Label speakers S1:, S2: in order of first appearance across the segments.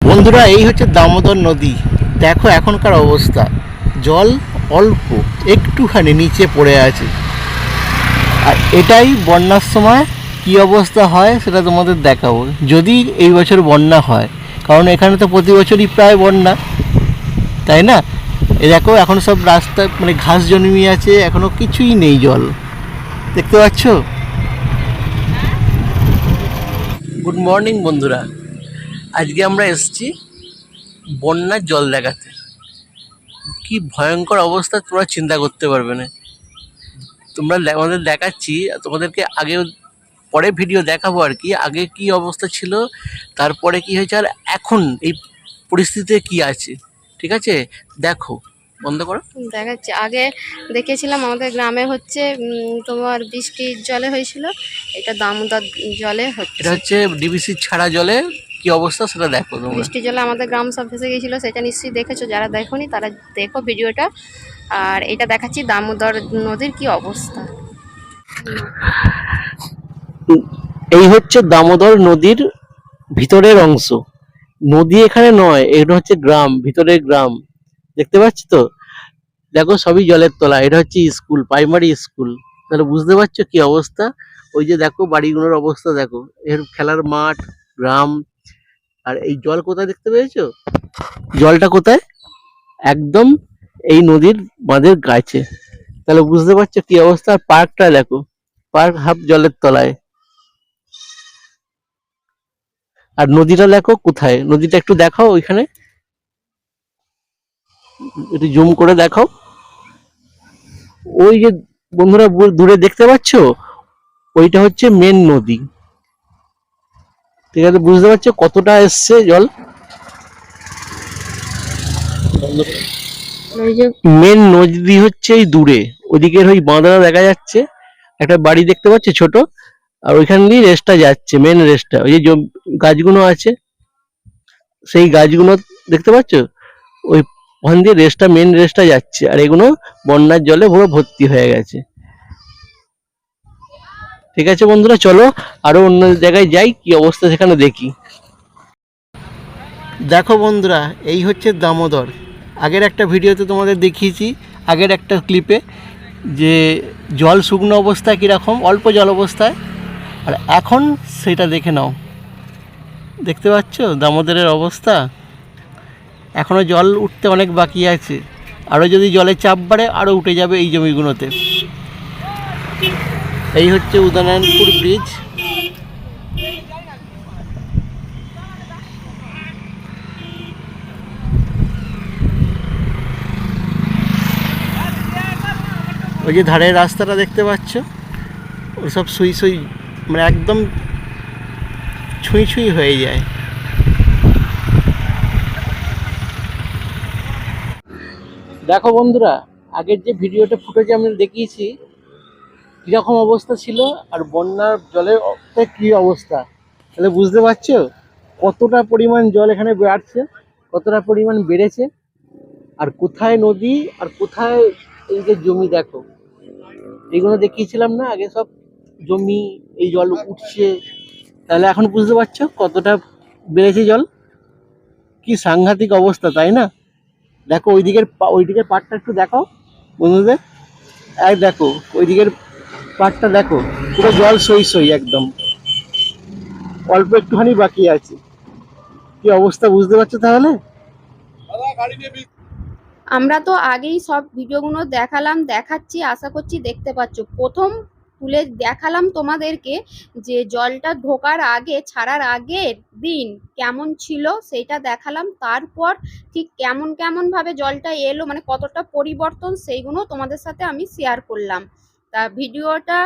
S1: বন্ধুরা, এই হচ্ছে দামোদর নদী। দেখো এখনকার অবস্থা, জল অল্প একটুখানি নিচে পড়ে আছে। আর এটাই বন্যার সময় কি অবস্থা হয় সেটা তোমাদের দেখাবো, যদি এই বছর বন্যা হয়। কারণ এখানে তো প্রতি বছরই প্রায় বন্যা, তাই না? এই দেখো এখন সব রাস্তা মানে ঘাস জন্মে আছে, এখনো কিছুই নেই, জল দেখতে পাচ্ছ। গুড মর্নিং বন্ধুরা, আজকে আমরা এসেছি বন্যার জল দেখাতে। কি ভয়ঙ্কর অবস্থা তোমরা চিন্তা করতে পারবে না। আমাদের দেখাচ্ছি তোমাদেরকে, আগে পরে ভিডিও দেখাবো আর কি, আগে কি অবস্থা ছিল, তারপরে কি হয়েছে, আর এখন এই পরিস্থিতিতে কি আছে। ঠিক আছে, দেখো, বন্ধ করো।
S2: দেখাচ্ছি। আগে দেখেছিলাম আমাদের গ্রামে হচ্ছে তোমার বৃষ্টির জলে হয়েছিল, এটা দামোদর জলে
S1: এটা
S2: হচ্ছে।
S1: হচ্ছে ডিবিসি ছাড়া জলে কি অবস্থা সেটা দেখো তোমরা।
S2: বৃষ্টির জলে আমাদের গ্রাম সব ভেসে গিয়েছিল, সেটা নিশ্চয়ই দেখেছো। যারা দেখোনি তারা দেখো ভিডিওটা। আর এটা দেখাচ্ছি দামোদর নদীর কি অবস্থা।
S1: এই হচ্ছে দামোদর নদীর ভিতরের অংশ। নদী এখানে নয়, এটা হচ্ছে গ্রাম, ভিতরের গ্রাম। দেখতে পাচ্ছ তো? দেখো সবই জলের তলা। এটা হচ্ছে স্কুল, প্রাইমারি স্কুল। তাহলে বুঝতে পারছো কি অবস্থা। ওই যে দেখো বাড়িগুলোর অবস্থা দেখো, এর খেলার মাঠ, গ্রাম। আর এই জল কোথায় দেখতে পেয়েছো? জলটা কোথায়? একদম এই নদীর বাঁধের গাছে। তাহলে বুঝতে পারছো কি অবস্থা। আর পার্কটা দেখো, পার্ক হাফ জলের তলায়। আর নদীটা দেখো কোথায়, নদীটা একটু দেখাও ওইখানে, একটু জুম করে দেখাও। ওই যে বন্ধুরা দূরে দেখতে পাচ্ছো, ওইটা হচ্ছে মেন নদী। ঠিক আছে, বুঝতে পারছো কতটা এসছে জল।
S2: ওই যে
S1: মেন নদী হচ্ছে এই দূরে, ওদিকের ওই বাঁধটা দেখা যাচ্ছে, একটা বাড়ি দেখতে পাচ্ছি ছোট। আর ওইখান দিয়ে রেস্টটা যাচ্ছে, মেন রেস্টটা ওই যে গাছগুলো আছে, সেই গাছগুলো দেখতে পাচ্ছ, ওই ওখান দিয়ে রেস্টটা, মেন রেস্টটা যাচ্ছে। আর এগুলো বন্যার জলে পুরো ভর্তি হয়ে গেছে। ঠিক আছে বন্ধুরা, চলো আরো অন্য জায়গায় যাই, কি অবস্থা সেখানে দেখি। দেখো বন্ধুরা, এই হচ্ছে দামোদর। আগের একটা ভিডিওতে তোমাদের দেখিয়েছি, আগের একটা ক্লিপে, যে জল শুকনো অবস্থায় কীরকম, অল্প জল অবস্থায়। আর এখন সেটা দেখে নাও। দেখতে পাচ্ছ দামোদরের অবস্থা। এখনও জল উঠতে অনেক বাকি আছে, আরও যদি জলের চাপ বাড়ে আরও উঠে যাবে এই জমিগুলোতে। এই হচ্ছে উদয়নারায়ণপুর ব্রিজ। ওই যে ধারের রাস্তাটা দেখতে পাচ্ছ, ওসব সুই সুই, মানে একদম ছুঁই ছুঁই হয়ে যায়। দেখো বন্ধুরা, আগের যে ভিডিওটা ফুটেজে আমি দেখিয়েছি কীরকম অবস্থা ছিল, আর বন্যার জলের কী অবস্থা। তাহলে বুঝতে পারছো কতটা পরিমাণ জল এখানে বাড়ছে, কতটা পরিমাণ বেড়েছে। আর কোথায় নদী আর কোথায় এই যে জমি দেখো, এইগুলো দেখিয়েছিলাম না আগে, সব জমি, এই জল উঠছে। তাহলে এখন বুঝতে পারছো কতটা বেড়েছে জল। কি সাংঘাতিক অবস্থা, তাই না? দেখো ওইদিকের পাড়টা একটু দেখো বন্ধুদের। এক দেখো ওইদিকের পাড়টা দেখো, পুরো জল সই সই একদম, অল্প একটুখানি বাকি আছে। কি অবস্থা বুঝতে পারছো তাহলে।
S2: আমরা তো আগেই সব ভিডিওগুলো দেখালাম, দেখাচ্ছি, আশা করছি দেখতে পাচ্ছ। প্রথম তুলে দেখালাম তোমাদেরকে যে জলটা ঢোকার আগে, ছাড়ার আগের দিন কেমন ছিল সেইটা দেখালাম। তারপর ঠিক কেমন কেমন ভাবে জলটা এলো, মানে কতটা পরিবর্তন, সেইগুলো তোমাদের সাথে আমি শেয়ার করলাম। তা ভিডিওটা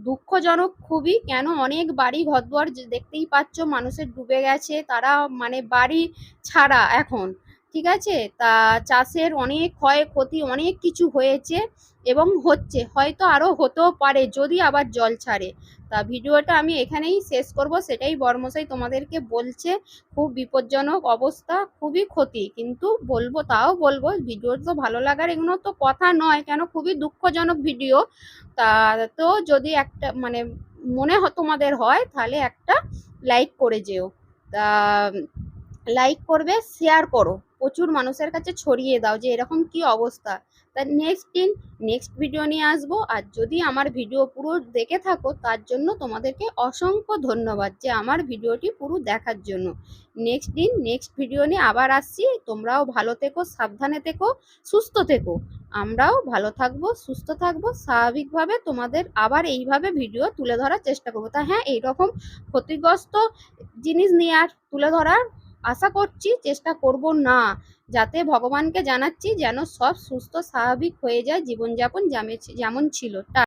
S2: দুঃখজনক খুবই, কেন অনেক বাড়ি ঘরদুয়ার দেখতেই পাচ্ছ মানুষের ডুবে গেছে, তারা মানে বাড়ি ছাড়া এখন। ঠিক আছে, তা চাষের অনেক ক্ষয়ক্ষতি, অনেক কিছু হয়েছে এবং হচ্ছে, হয়তো আরও হতেও পারে যদি আবার জল ছাড়ে। তা ভিডিওটা আমি এখানেই শেষ করব, সেটাই বড়মশাই তোমাদেরকে বলছে। খুব বিপজ্জনক অবস্থা, খুবই ক্ষতি, কিন্তু বলবো, তাও বলবো ভিডিও তো ভালো লাগার এগুলো তো কথা নয়, কেন খুবই দুঃখজনক ভিডিও। তা তো যদি একটা মানে মনে তোমাদের হয় তাহলে একটা লাইক করে যেও। তা লাইক করবে, শেয়ার করো, প্রচুর মানুষের কাছে ছড়িয়ে দাও যে এরকম কি অবস্থা। তার নেক্সট ভিডিও নিয়ে আসবো। আর যদি আমার ভিডিও পুরো দেখে থাকো তার জন্য তোমাদেরকে অসংখ্য ধন্যবাদ যে আমার ভিডিওটি পুরো দেখার জন্য। নেক্সট ভিডিও নিয়ে আবার আসছি। তোমরাও ভালো থেকো, সাবধানে থেকো, সুস্থ থেকো। আমরাও ভালো থাকবো, সুস্থ থাকবো, স্বাভাবিকভাবে তোমাদের আবার এইভাবে ভিডিও তুলে ধরার চেষ্টা করবো। তা হ্যাঁ, এইরকম ক্ষতিগ্রস্ত জিনিস নিয়ে আর তুলে ধরার আশা করছি, চেষ্টা করব না। যাতে ভগবানকে জানাচ্ছি যেন সব সুস্থ স্বাভাবিক হয়ে যায়, জীবনযাপন যেমন ছিল।